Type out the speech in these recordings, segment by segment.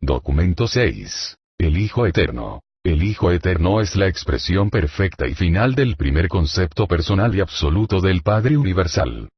Documento 6. El Hijo Eterno. El Hijo Eterno es la expresión perfecta y final del primer concepto personal y absoluto del Padre Universal.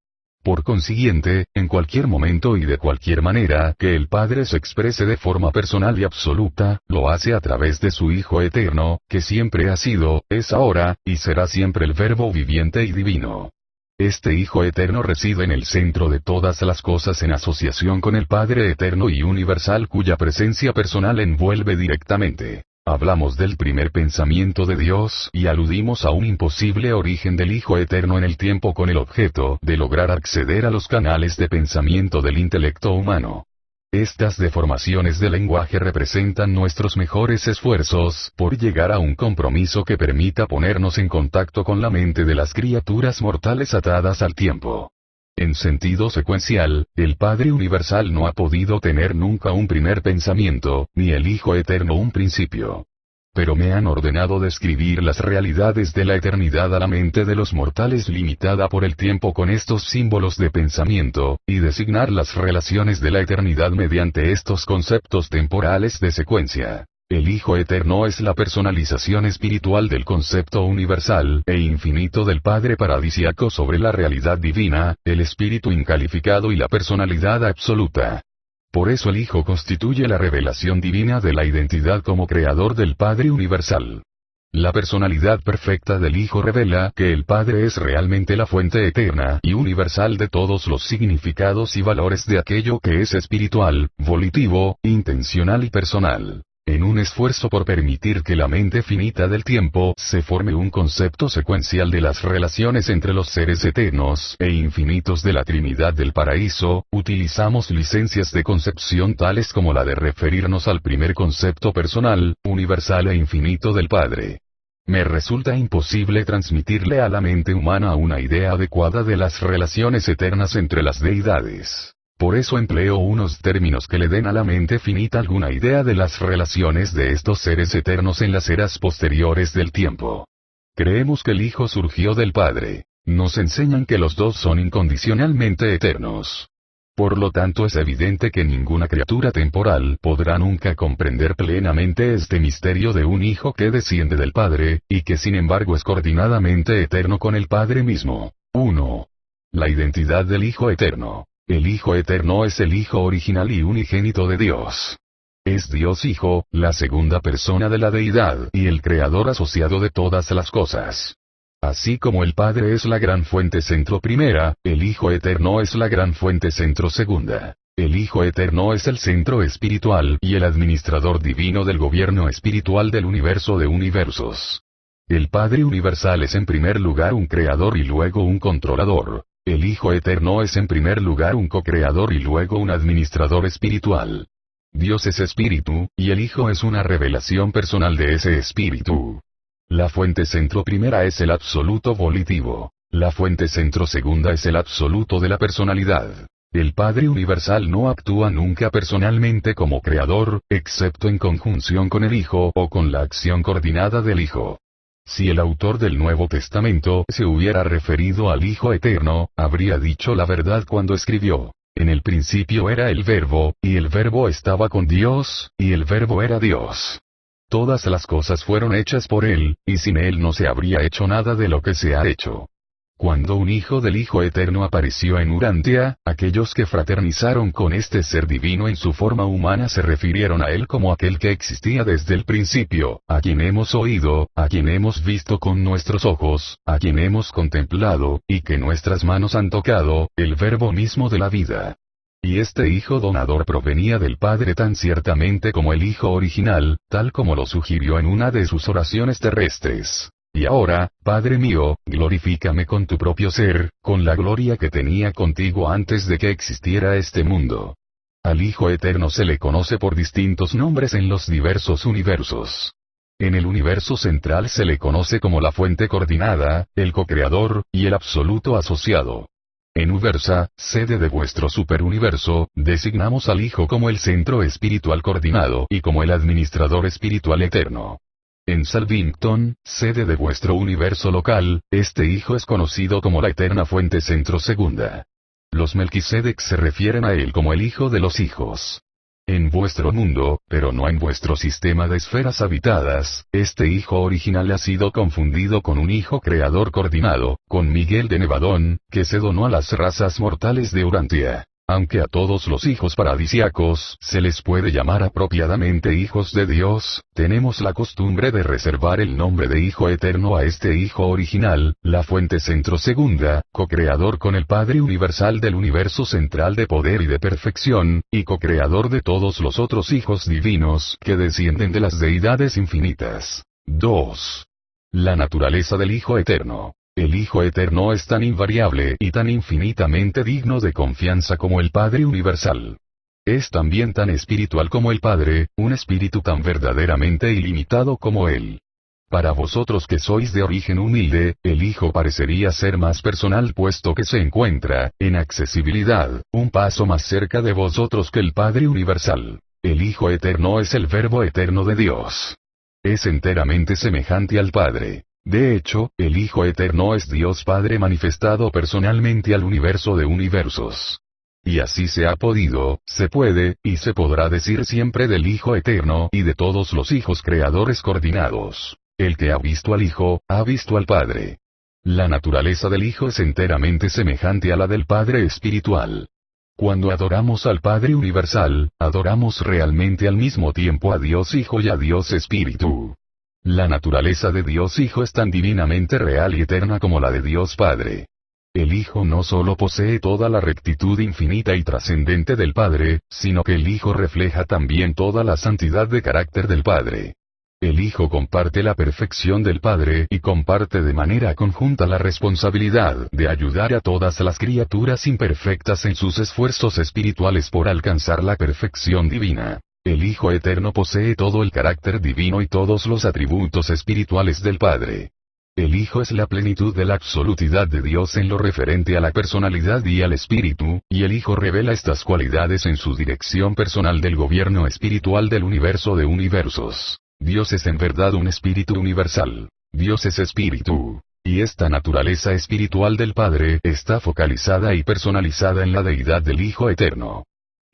Por consiguiente, en cualquier momento y de cualquier manera que el Padre se exprese de forma personal y absoluta, lo hace a través de su Hijo Eterno, que siempre ha sido, es ahora, y será siempre el Verbo viviente y divino. Este Hijo Eterno reside en el centro de todas las cosas en asociación con el Padre Eterno y Universal cuya presencia personal envuelve directamente. Hablamos del primer pensamiento de Dios y aludimos a un imposible origen del Hijo Eterno en el tiempo con el objeto de lograr acceder a los canales de pensamiento del intelecto humano. Estas deformaciones del lenguaje representan nuestros mejores esfuerzos por llegar a un compromiso que permita ponernos en contacto con la mente de las criaturas mortales atadas al tiempo. En sentido secuencial, el Padre Universal no ha podido tener nunca un primer pensamiento, ni el Hijo Eterno un principio. Pero me han ordenado describir las realidades de la eternidad a la mente de los mortales limitada por el tiempo con estos símbolos de pensamiento, y designar las relaciones de la eternidad mediante estos conceptos temporales de secuencia. El Hijo Eterno es la personalización espiritual del concepto universal e infinito del Padre paradisiaco sobre la realidad divina, el espíritu incalificado y la personalidad absoluta. Por eso el Hijo constituye la revelación divina de la identidad como creador del Padre universal. La personalidad perfecta del Hijo revela que el Padre es realmente la fuente eterna y universal de todos los significados y valores de aquello que es espiritual, volitivo, intencional y personal. En un esfuerzo por permitir que la mente finita del tiempo se forme un concepto secuencial de las relaciones entre los seres eternos e infinitos de la Trinidad del Paraíso, utilizamos licencias de concepción tales como la de referirnos al primer concepto personal, universal e infinito del Padre. Me resulta imposible transmitirle a la mente humana una idea adecuada de las relaciones eternas entre las deidades. Por eso empleo unos términos que le den a la mente finita alguna idea de las relaciones de estos seres eternos en las eras posteriores del tiempo. Creemos que el Hijo surgió del Padre. Nos enseñan que los dos son incondicionalmente eternos. Por lo tanto es evidente que ninguna criatura temporal podrá nunca comprender plenamente este misterio de un Hijo que desciende del Padre, y que sin embargo es coordinadamente eterno con el Padre mismo. 1. La identidad del Hijo Eterno. El Hijo Eterno es el Hijo original y unigénito de Dios. Es Dios Hijo, la segunda persona de la Deidad y el Creador asociado de todas las cosas. Así como el Padre es la gran fuente centro primera, el Hijo Eterno es la gran fuente centro segunda. El Hijo Eterno es el centro espiritual y el administrador divino del gobierno espiritual del universo de universos. El Padre Universal es en primer lugar un creador y luego un controlador. El Hijo Eterno es en primer lugar un co-creador y luego un administrador espiritual. Dios es espíritu, y el Hijo es una revelación personal de ese espíritu. La fuente centro primera es el absoluto volitivo. La fuente centro segunda es el absoluto de la personalidad. El Padre Universal no actúa nunca personalmente como creador, excepto en conjunción con el Hijo o con la acción coordinada del Hijo. Si el autor del Nuevo Testamento se hubiera referido al Hijo Eterno, habría dicho la verdad cuando escribió: en el principio era el Verbo, y el Verbo estaba con Dios, y el Verbo era Dios. Todas las cosas fueron hechas por Él, y sin Él no se habría hecho nada de lo que se ha hecho. Cuando un hijo del Hijo Eterno apareció en Urantia, aquellos que fraternizaron con este ser divino en su forma humana se refirieron a él como aquel que existía desde el principio, a quien hemos oído, a quien hemos visto con nuestros ojos, a quien hemos contemplado, y que nuestras manos han tocado, el Verbo mismo de la vida. Y este Hijo donador provenía del Padre tan ciertamente como el Hijo original, tal como lo sugirió en una de sus oraciones terrestres. Y ahora, Padre mío, glorifícame con tu propio ser, con la gloria que tenía contigo antes de que existiera este mundo. Al Hijo Eterno se le conoce por distintos nombres en los diversos universos. En el universo central se le conoce como la fuente coordinada, el co-creador, y el absoluto asociado. En Uversa, sede de vuestro superuniverso, designamos al Hijo como el centro espiritual coordinado y como el administrador espiritual eterno. En Salvington, sede de vuestro universo local, este Hijo es conocido como la eterna fuente centro segunda. Los Melquisedec se refieren a él como el Hijo de los hijos. En vuestro mundo, pero no en vuestro sistema de esferas habitadas, este hijo original ha sido confundido con un hijo creador coordinado, con Miguel de Nevadón, que se donó a las razas mortales de Urantia. Aunque a todos los hijos paradisiacos se les puede llamar apropiadamente hijos de Dios, tenemos la costumbre de reservar el nombre de Hijo Eterno a este Hijo original, la fuente centro segunda, co-creador con el Padre universal del universo central de poder y de perfección, y co-creador de todos los otros hijos divinos que descienden de las deidades infinitas. 2. La naturaleza del Hijo Eterno. El Hijo Eterno es tan invariable y tan infinitamente digno de confianza como el Padre Universal. Es también tan espiritual como el Padre, un espíritu tan verdaderamente ilimitado como Él. Para vosotros que sois de origen humilde, el Hijo parecería ser más personal puesto que se encuentra, en accesibilidad, un paso más cerca de vosotros que el Padre Universal. El Hijo Eterno es el Verbo eterno de Dios. Es enteramente semejante al Padre. De hecho, el Hijo Eterno es Dios Padre manifestado personalmente al universo de universos. Y así se ha podido, se puede, y se podrá decir siempre del Hijo Eterno y de todos los hijos creadores coordinados. El que ha visto al Hijo, ha visto al Padre. La naturaleza del Hijo es enteramente semejante a la del Padre espiritual. Cuando adoramos al Padre universal, adoramos realmente al mismo tiempo a Dios Hijo y a Dios Espíritu. La naturaleza de Dios Hijo es tan divinamente real y eterna como la de Dios Padre. El Hijo no solo posee toda la rectitud infinita y trascendente del Padre, sino que el Hijo refleja también toda la santidad de carácter del Padre. El Hijo comparte la perfección del Padre y comparte de manera conjunta la responsabilidad de ayudar a todas las criaturas imperfectas en sus esfuerzos espirituales por alcanzar la perfección divina. El Hijo Eterno posee todo el carácter divino y todos los atributos espirituales del Padre. El Hijo es la plenitud de la absolutidad de Dios en lo referente a la personalidad y al espíritu, y el Hijo revela estas cualidades en su dirección personal del gobierno espiritual del universo de universos. Dios es en verdad un espíritu universal. Dios es espíritu. Y esta naturaleza espiritual del Padre está focalizada y personalizada en la deidad del Hijo Eterno.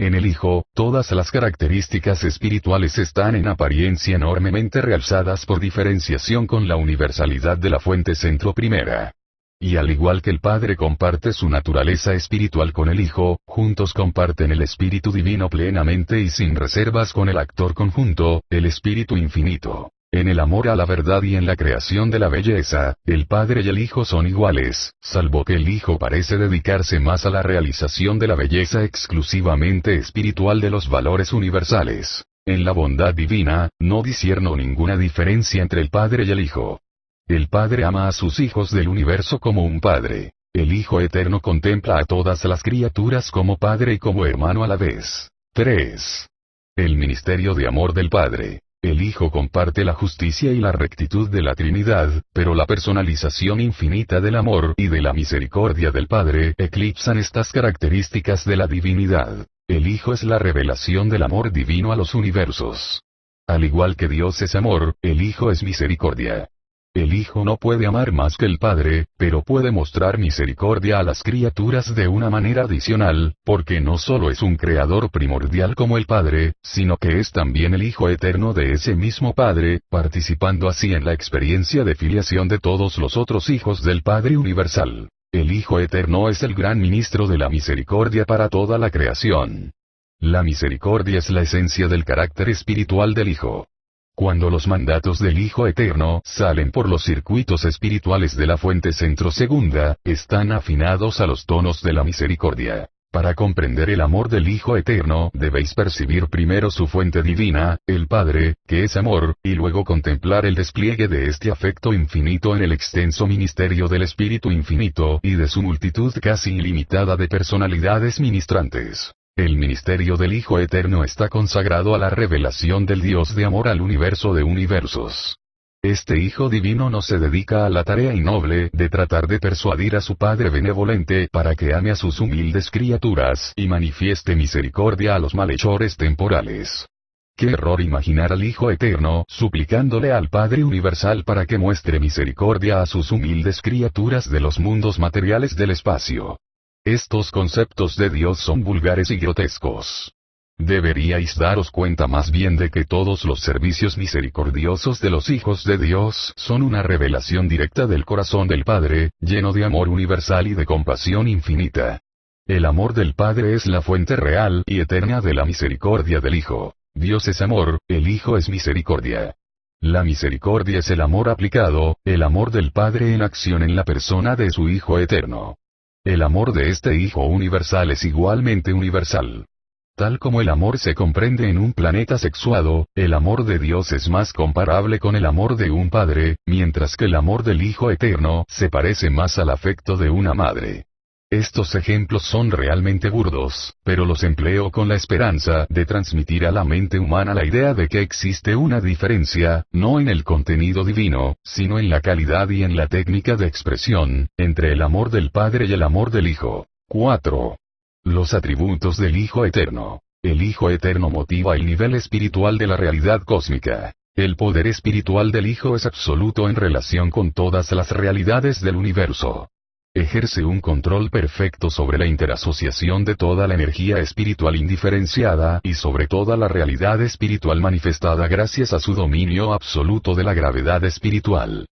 En el Hijo, todas las características espirituales están en apariencia enormemente realzadas por diferenciación con la universalidad de la fuente centro primera. Y al igual que el Padre comparte su naturaleza espiritual con el Hijo, juntos comparten el Espíritu Divino plenamente y sin reservas con el actor conjunto, el Espíritu Infinito. En el amor a la verdad y en la creación de la belleza, el Padre y el Hijo son iguales, salvo que el Hijo parece dedicarse más a la realización de la belleza exclusivamente espiritual de los valores universales. En la bondad divina, no discierno ninguna diferencia entre el Padre y el Hijo. El Padre ama a sus hijos del universo como un Padre. El Hijo Eterno contempla a todas las criaturas como Padre y como hermano a la vez. 3. El ministerio de amor del Padre. El Hijo comparte la justicia y la rectitud de la Trinidad, pero la personalización infinita del amor y de la misericordia del Padre eclipsan estas características de la divinidad. El Hijo es la revelación del amor divino a los universos. Al igual que Dios es amor, el Hijo es misericordia. El Hijo no puede amar más que el Padre, pero puede mostrar misericordia a las criaturas de una manera adicional, porque no solo es un creador primordial como el Padre, sino que es también el Hijo eterno de ese mismo Padre, participando así en la experiencia de filiación de todos los otros hijos del Padre universal. El Hijo eterno es el gran ministro de la misericordia para toda la creación. La misericordia es la esencia del carácter espiritual del Hijo. Cuando los mandatos del Hijo Eterno salen por los circuitos espirituales de la fuente centro segunda, están afinados a los tonos de la misericordia. Para comprender el amor del Hijo Eterno debéis percibir primero su fuente divina, el Padre, que es amor, y luego contemplar el despliegue de este afecto infinito en el extenso ministerio del Espíritu Infinito y de su multitud casi ilimitada de personalidades ministrantes. El ministerio del Hijo Eterno está consagrado a la revelación del Dios de amor al universo de universos. Este Hijo Divino no se dedica a la tarea innoble de tratar de persuadir a su Padre benevolente para que ame a sus humildes criaturas y manifieste misericordia a los malhechores temporales. ¡Qué error imaginar al Hijo Eterno suplicándole al Padre Universal para que muestre misericordia a sus humildes criaturas de los mundos materiales del espacio! Estos conceptos de Dios son vulgares y grotescos. Deberíais daros cuenta más bien de que todos los servicios misericordiosos de los hijos de Dios son una revelación directa del corazón del Padre, lleno de amor universal y de compasión infinita. El amor del Padre es la fuente real y eterna de la misericordia del Hijo. Dios es amor, el Hijo es misericordia. La misericordia es el amor aplicado, el amor del Padre en acción en la persona de su Hijo eterno. El amor de este Hijo universal es igualmente universal. Tal como el amor se comprende en un planeta sexuado, el amor de Dios es más comparable con el amor de un padre, mientras que el amor del Hijo eterno se parece más al afecto de una madre. Estos ejemplos son realmente burdos, pero los empleo con la esperanza de transmitir a la mente humana la idea de que existe una diferencia, no en el contenido divino, sino en la calidad y en la técnica de expresión, entre el amor del Padre y el amor del Hijo. 4. Los atributos del Hijo Eterno. El Hijo Eterno motiva el nivel espiritual de la realidad cósmica. El poder espiritual del Hijo es absoluto en relación con todas las realidades del universo. Ejerce un control perfecto sobre la interasociación de toda la energía espiritual indiferenciada y sobre toda la realidad espiritual manifestada gracias a su dominio absoluto de la gravedad espiritual.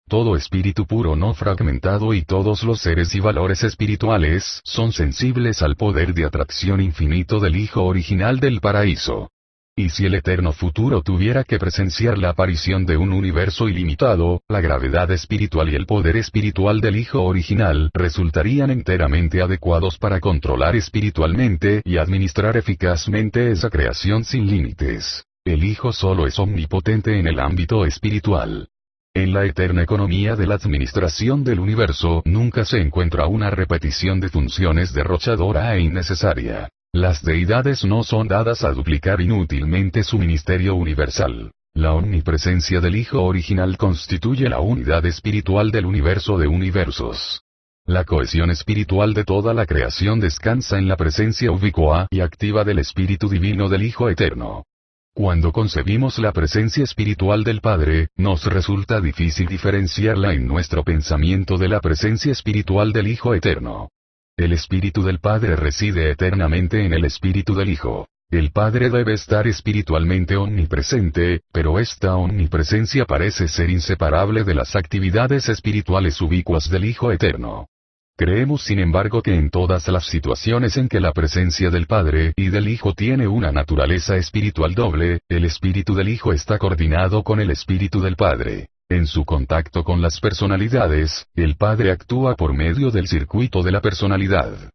Todo espíritu puro no fragmentado y todos los seres y valores espirituales son sensibles al poder de atracción infinito del Hijo original del paraíso. Y si el eterno futuro tuviera que presenciar la aparición de un universo ilimitado, la gravedad espiritual y el poder espiritual del Hijo original resultarían enteramente adecuados para controlar espiritualmente y administrar eficazmente esa creación sin límites. El Hijo solo es omnipotente en el ámbito espiritual. En la eterna economía de la administración del universo nunca se encuentra una repetición de funciones derrochadora e innecesaria. Las deidades no son dadas a duplicar inútilmente su ministerio universal. La omnipresencia del Hijo original constituye la unidad espiritual del universo de universos. La cohesión espiritual de toda la creación descansa en la presencia ubicua y activa del Espíritu Divino del Hijo Eterno. Cuando concebimos la presencia espiritual del Padre, nos resulta difícil diferenciarla en nuestro pensamiento de la presencia espiritual del Hijo Eterno. El Espíritu del Padre reside eternamente en el Espíritu del Hijo. El Padre debe estar espiritualmente omnipresente, pero esta omnipresencia parece ser inseparable de las actividades espirituales ubicuas del Hijo Eterno. Creemos sin embargo que en todas las situaciones en que la presencia del Padre y del Hijo tiene una naturaleza espiritual doble, el Espíritu del Hijo está coordinado con el Espíritu del Padre. En su contacto con las personalidades, el Padre actúa por medio del circuito de la personalidad.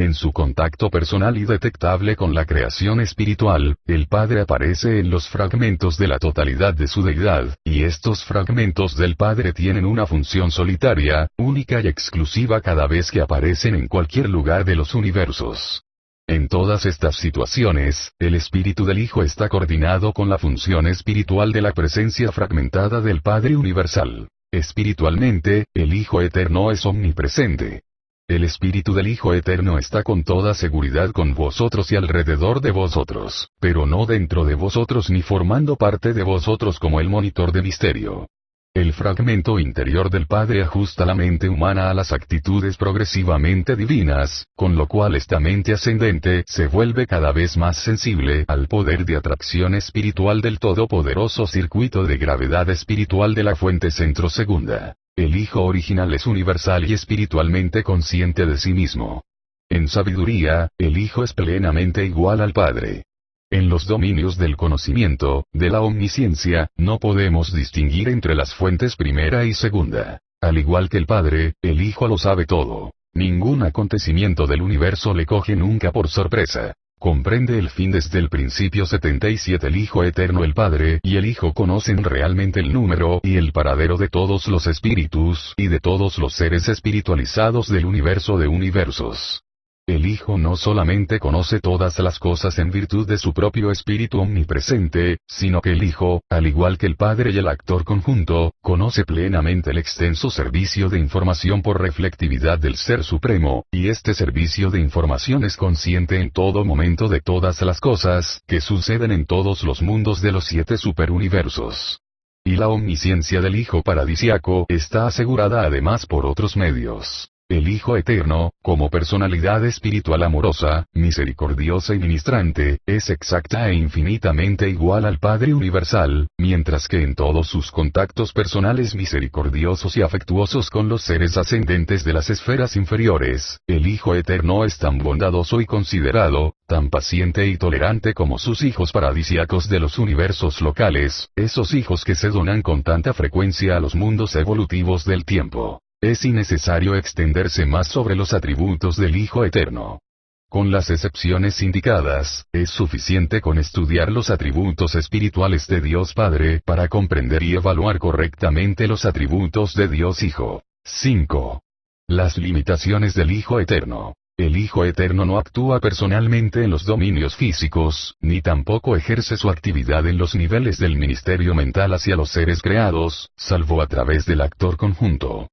En su contacto personal y detectable con la creación espiritual, el Padre aparece en los fragmentos de la totalidad de su deidad, y estos fragmentos del Padre tienen una función solitaria, única y exclusiva cada vez que aparecen en cualquier lugar de los universos. En todas estas situaciones, el Espíritu del Hijo está coordinado con la función espiritual de la presencia fragmentada del Padre Universal. Espiritualmente, el Hijo Eterno es omnipresente. El Espíritu del Hijo Eterno está con toda seguridad con vosotros y alrededor de vosotros, pero no dentro de vosotros ni formando parte de vosotros como el monitor de misterio. El fragmento interior del Padre ajusta la mente humana a las actitudes progresivamente divinas, con lo cual esta mente ascendente se vuelve cada vez más sensible al poder de atracción espiritual del todopoderoso circuito de gravedad espiritual de la fuente centro segunda. El Hijo original es universal y espiritualmente consciente de sí mismo. En sabiduría, el Hijo es plenamente igual al Padre. En los dominios del conocimiento, de la omnisciencia, no podemos distinguir entre las fuentes primera y segunda. Al igual que el Padre, el Hijo lo sabe todo. Ningún acontecimiento del universo le coge nunca por sorpresa. Comprende el fin desde el principio 77. El Hijo Eterno, el Padre y el Hijo conocen realmente el número y el paradero de todos los espíritus y de todos los seres espiritualizados del universo de universos. El Hijo no solamente conoce todas las cosas en virtud de su propio espíritu omnipresente, sino que el Hijo, al igual que el Padre y el actor conjunto, conoce plenamente el extenso servicio de información por reflectividad del Ser Supremo, y este servicio de información es consciente en todo momento de todas las cosas que suceden en todos los mundos de los 7 superuniversos. Y la omnisciencia del Hijo paradisiaco está asegurada además por otros medios. El Hijo Eterno, como personalidad espiritual amorosa, misericordiosa y ministrante, es exacta e infinitamente igual al Padre Universal, mientras que en todos sus contactos personales misericordiosos y afectuosos con los seres ascendentes de las esferas inferiores, el Hijo Eterno es tan bondadoso y considerado, tan paciente y tolerante como sus hijos paradisíacos de los universos locales, esos hijos que se donan con tanta frecuencia a los mundos evolutivos del tiempo. Es innecesario extenderse más sobre los atributos del Hijo Eterno. Con las excepciones indicadas, es suficiente con estudiar los atributos espirituales de Dios Padre para comprender y evaluar correctamente los atributos de Dios Hijo. 5. Las limitaciones del Hijo Eterno. El Hijo Eterno no actúa personalmente en los dominios físicos, ni tampoco ejerce su actividad en los niveles del ministerio mental hacia los seres creados, salvo a través del actor conjunto.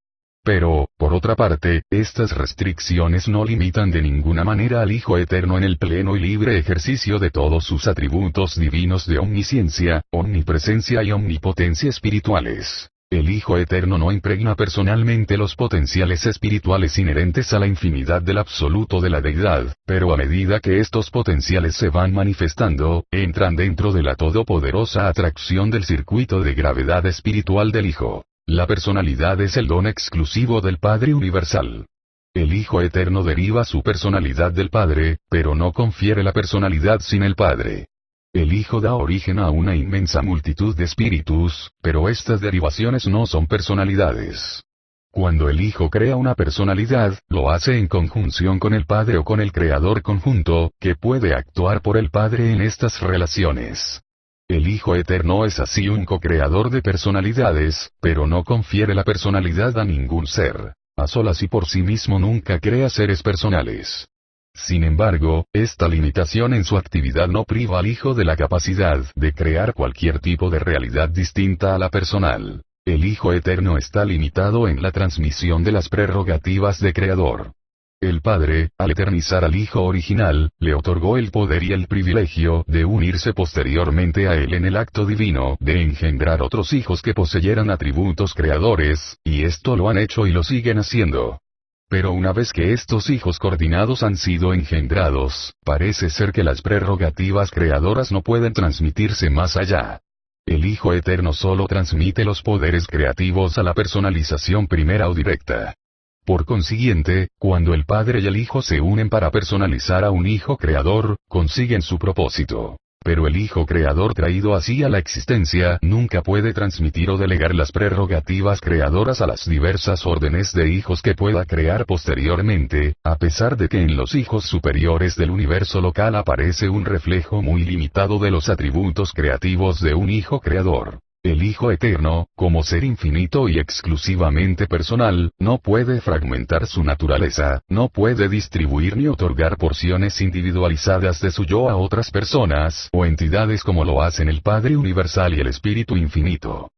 Pero, por otra parte, estas restricciones no limitan de ninguna manera al Hijo Eterno en el pleno y libre ejercicio de todos sus atributos divinos de omnisciencia, omnipresencia y omnipotencia espirituales. El Hijo Eterno no impregna personalmente los potenciales espirituales inherentes a la infinidad del absoluto de la deidad, pero a medida que estos potenciales se van manifestando, entran dentro de la todopoderosa atracción del circuito de gravedad espiritual del Hijo. La personalidad es el don exclusivo del Padre Universal. El Hijo Eterno deriva su personalidad del Padre, pero no confiere la personalidad sin el Padre. El Hijo da origen a una inmensa multitud de espíritus, pero estas derivaciones no son personalidades. Cuando el Hijo crea una personalidad, lo hace en conjunción con el Padre o con el Creador conjunto, que puede actuar por el Padre en estas relaciones. El Hijo Eterno es así un co-creador de personalidades, pero no confiere la personalidad a ningún ser. A solas y por sí mismo nunca crea seres personales. Sin embargo, esta limitación en su actividad no priva al Hijo de la capacidad de crear cualquier tipo de realidad distinta a la personal. El Hijo Eterno está limitado en la transmisión de las prerrogativas de Creador. El Padre, al eternizar al Hijo original, le otorgó el poder y el privilegio de unirse posteriormente a él en el acto divino de engendrar otros hijos que poseyeran atributos creadores, y esto lo han hecho y lo siguen haciendo. Pero una vez que estos hijos coordinados han sido engendrados, parece ser que las prerrogativas creadoras no pueden transmitirse más allá. El Hijo Eterno solo transmite los poderes creativos a la personalización primera o directa. Por consiguiente, cuando el Padre y el Hijo se unen para personalizar a un Hijo Creador, consiguen su propósito. Pero el Hijo Creador traído así a la existencia nunca puede transmitir o delegar las prerrogativas creadoras a las diversas órdenes de hijos que pueda crear posteriormente, a pesar de que en los hijos superiores del universo local aparece un reflejo muy limitado de los atributos creativos de un Hijo Creador. El Hijo Eterno, como ser infinito y exclusivamente personal, no puede fragmentar su naturaleza, no puede distribuir ni otorgar porciones individualizadas de su yo a otras personas o entidades como lo hacen el Padre Universal y el Espíritu Infinito.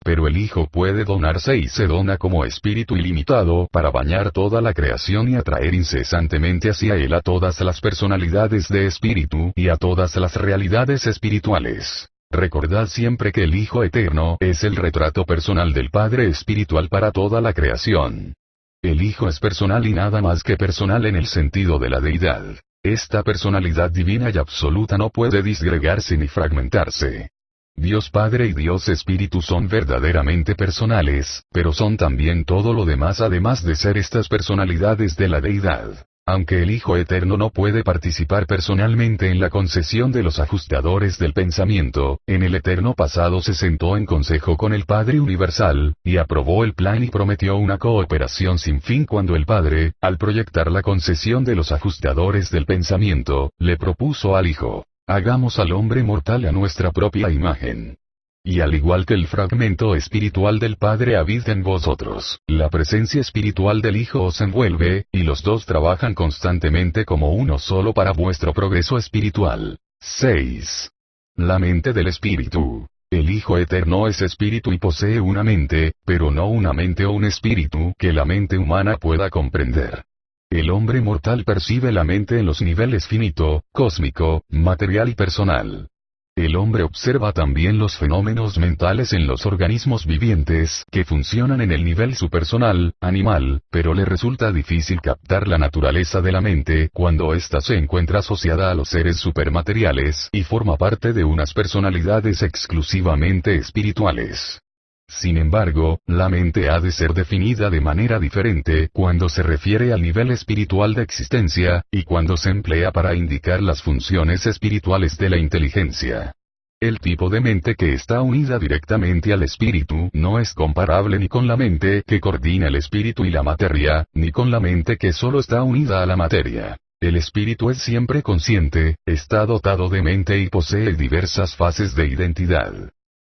Pero el Hijo puede donarse y se dona como espíritu ilimitado para bañar toda la creación y atraer incesantemente hacia él a todas las personalidades de espíritu y a todas las realidades espirituales. Recordad siempre que el Hijo Eterno es el retrato personal del Padre Espiritual para toda la creación. El Hijo es personal y nada más que personal en el sentido de la deidad. Esta personalidad divina y absoluta no puede disgregarse ni fragmentarse. Dios Padre y Dios Espíritu son verdaderamente personales, pero son también todo lo demás además de ser estas personalidades de la deidad. Aunque el Hijo Eterno no puede participar personalmente en la concesión de los ajustadores del pensamiento, en el eterno pasado se sentó en consejo con el Padre Universal, y aprobó el plan y prometió una cooperación sin fin cuando el Padre, al proyectar la concesión de los ajustadores del pensamiento, le propuso al Hijo: hagamos al hombre mortal a nuestra propia imagen. Y al igual que el fragmento espiritual del Padre habita en vosotros, la presencia espiritual del Hijo os envuelve, y los dos trabajan constantemente como uno solo para vuestro progreso espiritual. 6. La mente del Espíritu. El Hijo Eterno es espíritu y posee una mente, pero no una mente o un espíritu que la mente humana pueda comprender. El hombre mortal percibe la mente en los niveles finito, cósmico, material y personal. El hombre observa también los fenómenos mentales en los organismos vivientes que funcionan en el nivel subpersonal, animal, pero le resulta difícil captar la naturaleza de la mente cuando ésta se encuentra asociada a los seres supermateriales y forma parte de unas personalidades exclusivamente espirituales. Sin embargo, la mente ha de ser definida de manera diferente cuando se refiere al nivel espiritual de existencia, y cuando se emplea para indicar las funciones espirituales de la inteligencia. El tipo de mente que está unida directamente al espíritu no es comparable ni con la mente que coordina el espíritu y la materia, ni con la mente que solo está unida a la materia. El espíritu es siempre consciente, está dotado de mente y posee diversas fases de identidad.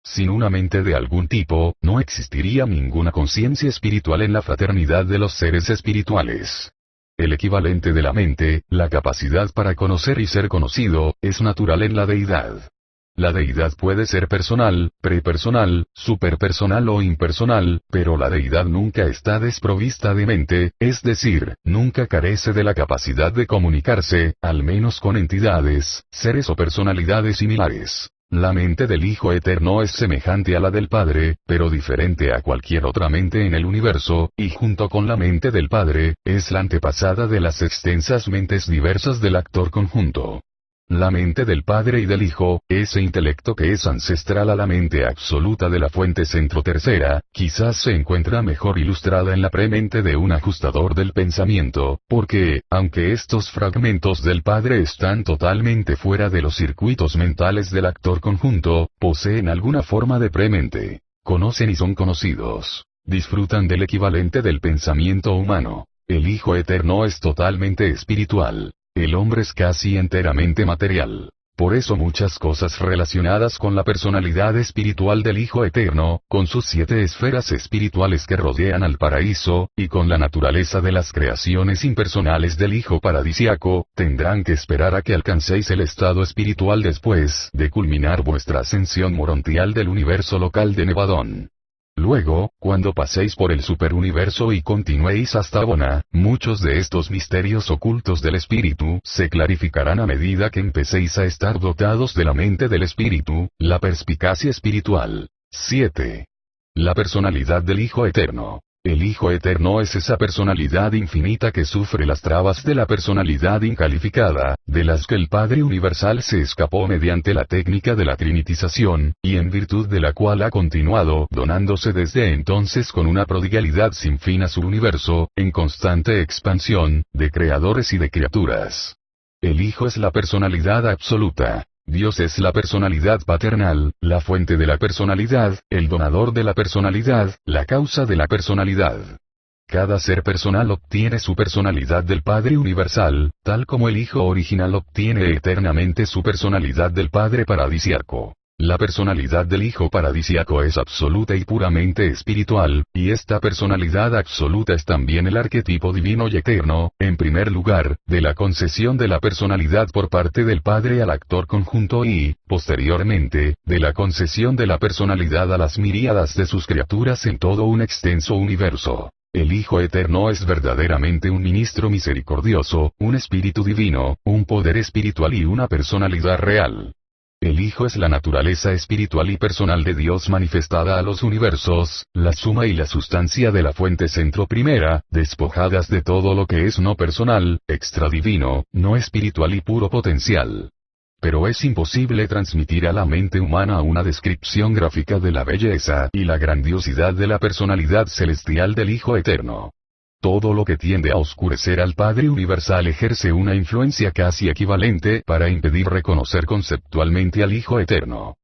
Sin una mente de algún tipo, no existiría ninguna conciencia espiritual en la fraternidad de los seres espirituales. El equivalente de la mente, la capacidad para conocer y ser conocido, es natural en la deidad. La deidad puede ser personal, prepersonal, superpersonal o impersonal, pero la deidad nunca está desprovista de mente, es decir, nunca carece de la capacidad de comunicarse, al menos con entidades, seres o personalidades similares. La mente del Hijo Eterno es semejante a la del Padre, pero diferente a cualquier otra mente en el universo, y junto con la mente del Padre, es la antepasada de las extensas mentes diversas del actor conjunto. La mente del Padre y del Hijo, ese intelecto que es ancestral a la mente absoluta de la fuente centro tercera, quizás se encuentra mejor ilustrada en la premente de un ajustador del pensamiento, porque, aunque estos fragmentos del Padre están totalmente fuera de los circuitos mentales del actor conjunto, poseen alguna forma de premente. Conocen y son conocidos. Disfrutan del equivalente del pensamiento humano. El Hijo Eterno es totalmente espiritual. El hombre es casi enteramente material. Por eso muchas cosas relacionadas con la personalidad espiritual del Hijo Eterno, con sus 7 esferas espirituales que rodean al paraíso, y con la naturaleza de las creaciones impersonales del Hijo paradisiaco, tendrán que esperar a que alcancéis el estado espiritual después de culminar vuestra ascensión morontial del universo local de Nevadón. Luego, cuando paséis por el superuniverso y continuéis hasta Abona, muchos de estos misterios ocultos del espíritu se clarificarán a medida que empecéis a estar dotados de la mente del espíritu, la perspicacia espiritual. 7. La personalidad del Hijo Eterno. El Hijo Eterno es esa personalidad infinita que sufre las trabas de la personalidad incalificada, de las que el Padre Universal se escapó mediante la técnica de la trinitización, y en virtud de la cual ha continuado donándose desde entonces con una prodigalidad sin fin a su universo, en constante expansión, de creadores y de criaturas. El Hijo es la personalidad absoluta. Dios es la personalidad paternal, la fuente de la personalidad, el donador de la personalidad, la causa de la personalidad. Cada ser personal obtiene su personalidad del Padre Universal, tal como el Hijo original obtiene eternamente su personalidad del Padre paradisiaco. La personalidad del Hijo paradisiaco es absoluta y puramente espiritual, y esta personalidad absoluta es también el arquetipo divino y eterno, en primer lugar, de la concesión de la personalidad por parte del Padre al actor conjunto y, posteriormente, de la concesión de la personalidad a las miríadas de sus criaturas en todo un extenso universo. El Hijo Eterno es verdaderamente un ministro misericordioso, un espíritu divino, un poder espiritual y una personalidad real. El Hijo es la naturaleza espiritual y personal de Dios manifestada a los universos, la suma y la sustancia de la fuente centro primera, despojadas de todo lo que es no personal, extradivino, no espiritual y puro potencial. Pero es imposible transmitir a la mente humana una descripción gráfica de la belleza y la grandiosidad de la personalidad celestial del Hijo Eterno. Todo lo que tiende a oscurecer al Padre Universal ejerce una influencia casi equivalente para impedir reconocer conceptualmente al Hijo Eterno.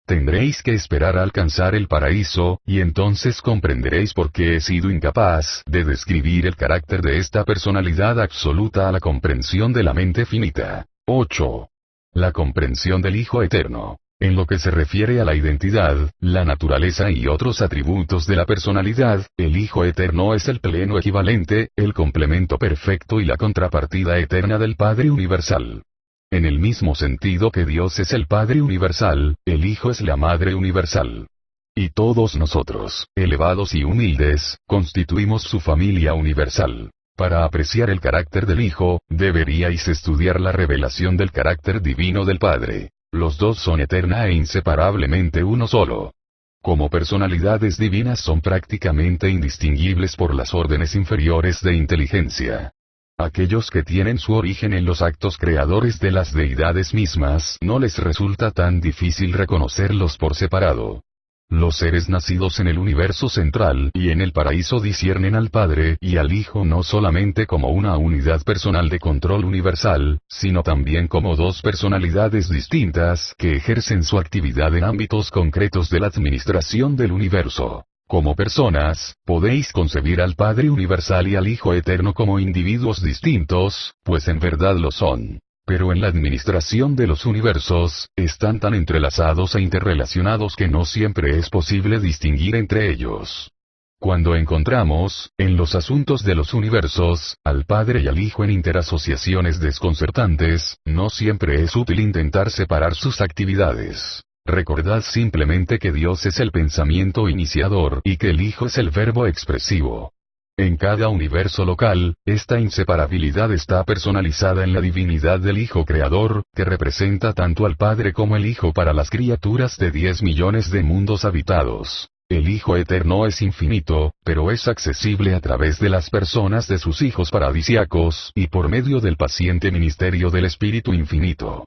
Tendréis que esperar a alcanzar el paraíso, y entonces comprenderéis por qué he sido incapaz de describir el carácter de esta personalidad absoluta a la comprensión de la mente finita. 8. La comprensión del Hijo Eterno. En lo que se refiere a la identidad, la naturaleza y otros atributos de la personalidad, el Hijo Eterno es el pleno equivalente, el complemento perfecto y la contrapartida eterna del Padre Universal. En el mismo sentido que Dios es el Padre Universal, el Hijo es la Madre Universal. Y todos nosotros, elevados y humildes, constituimos su familia universal. Para apreciar el carácter del Hijo, deberíais estudiar la revelación del carácter divino del Padre. Los dos son eterna e inseparablemente uno solo. Como personalidades divinas son prácticamente indistinguibles por las órdenes inferiores de inteligencia. Aquellos que tienen su origen en los actos creadores de las deidades mismas no les resulta tan difícil reconocerlos por separado. Los seres nacidos en el universo central y en el paraíso disciernen al Padre y al Hijo no solamente como una unidad personal de control universal, sino también como dos personalidades distintas que ejercen su actividad en ámbitos concretos de la administración del universo. Como personas, podéis concebir al Padre Universal y al Hijo Eterno como individuos distintos, pues en verdad lo son. Pero en la administración de los universos, están tan entrelazados e interrelacionados que no siempre es posible distinguir entre ellos. Cuando encontramos, en los asuntos de los universos, al Padre y al Hijo en interasociaciones desconcertantes, no siempre es útil intentar separar sus actividades. Recordad simplemente que Dios es el pensamiento iniciador y que el Hijo es el verbo expresivo. En cada universo local, esta inseparabilidad está personalizada en la divinidad del Hijo Creador, que representa tanto al Padre como el Hijo para las criaturas de 10 millones de mundos habitados. El Hijo Eterno es infinito, pero es accesible a través de las personas de sus hijos paradisíacos y por medio del paciente ministerio del Espíritu Infinito.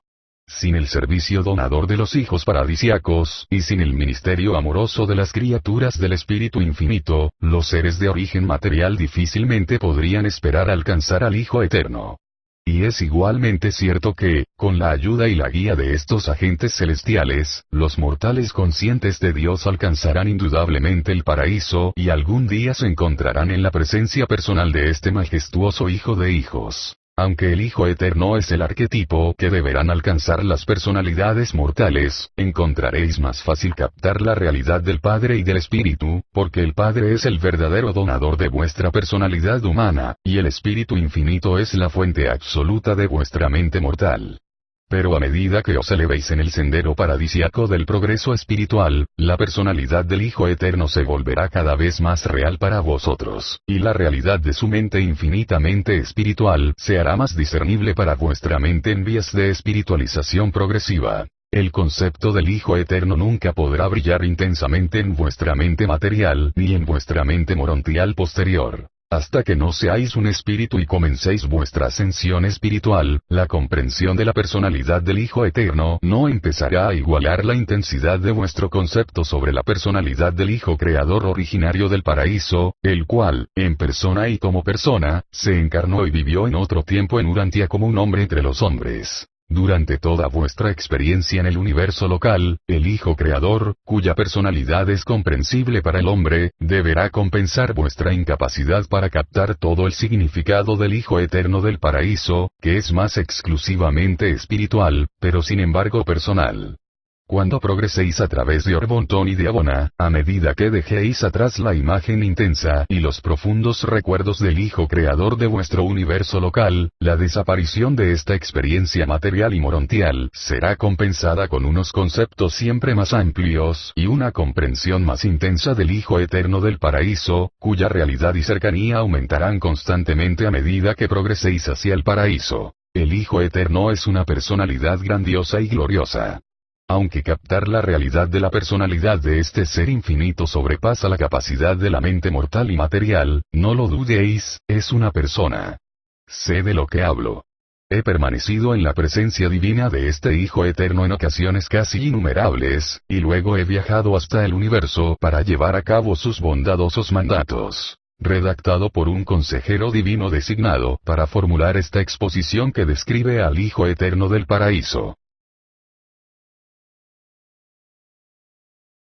Sin el servicio donador de los hijos paradisíacos, y sin el ministerio amoroso de las criaturas del Espíritu Infinito, los seres de origen material difícilmente podrían esperar alcanzar al Hijo Eterno. Y es igualmente cierto que, con la ayuda y la guía de estos agentes celestiales, los mortales conscientes de Dios alcanzarán indudablemente el paraíso y algún día se encontrarán en la presencia personal de este majestuoso Hijo de hijos. Aunque el Hijo Eterno es el arquetipo que deberán alcanzar las personalidades mortales, encontraréis más fácil captar la realidad del Padre y del Espíritu, porque el Padre es el verdadero donador de vuestra personalidad humana, y el Espíritu Infinito es la fuente absoluta de vuestra mente mortal. Pero a medida que os elevéis en el sendero paradisíaco del progreso espiritual, la personalidad del Hijo Eterno se volverá cada vez más real para vosotros, y la realidad de su mente infinitamente espiritual se hará más discernible para vuestra mente en vías de espiritualización progresiva. El concepto del Hijo Eterno nunca podrá brillar intensamente en vuestra mente material ni en vuestra mente morontial posterior. Hasta que no seáis un espíritu y comencéis vuestra ascensión espiritual, la comprensión de la personalidad del Hijo Eterno no empezará a igualar la intensidad de vuestro concepto sobre la personalidad del Hijo Creador originario del paraíso, el cual, en persona y como persona, se encarnó y vivió en otro tiempo en Urantia como un hombre entre los hombres. Durante toda vuestra experiencia en el universo local, el Hijo Creador, cuya personalidad es comprensible para el hombre, deberá compensar vuestra incapacidad para captar todo el significado del Hijo Eterno del paraíso, que es más exclusivamente espiritual, pero sin embargo personal. Cuando progreséis a través de Orbontón y de Abona, a medida que dejéis atrás la imagen intensa y los profundos recuerdos del Hijo Creador de vuestro universo local, la desaparición de esta experiencia material y morontial será compensada con unos conceptos siempre más amplios y una comprensión más intensa del Hijo Eterno del paraíso, cuya realidad y cercanía aumentarán constantemente a medida que progreséis hacia el paraíso. El Hijo Eterno es una personalidad grandiosa y gloriosa. Aunque captar la realidad de la personalidad de este ser infinito sobrepasa la capacidad de la mente mortal y material, no lo dudéis, es una persona. Sé de lo que hablo. He permanecido en la presencia divina de este Hijo Eterno en ocasiones casi innumerables, y luego he viajado hasta el universo para llevar a cabo sus bondadosos mandatos. Redactado por un consejero divino designado para formular esta exposición que describe al Hijo Eterno del paraíso.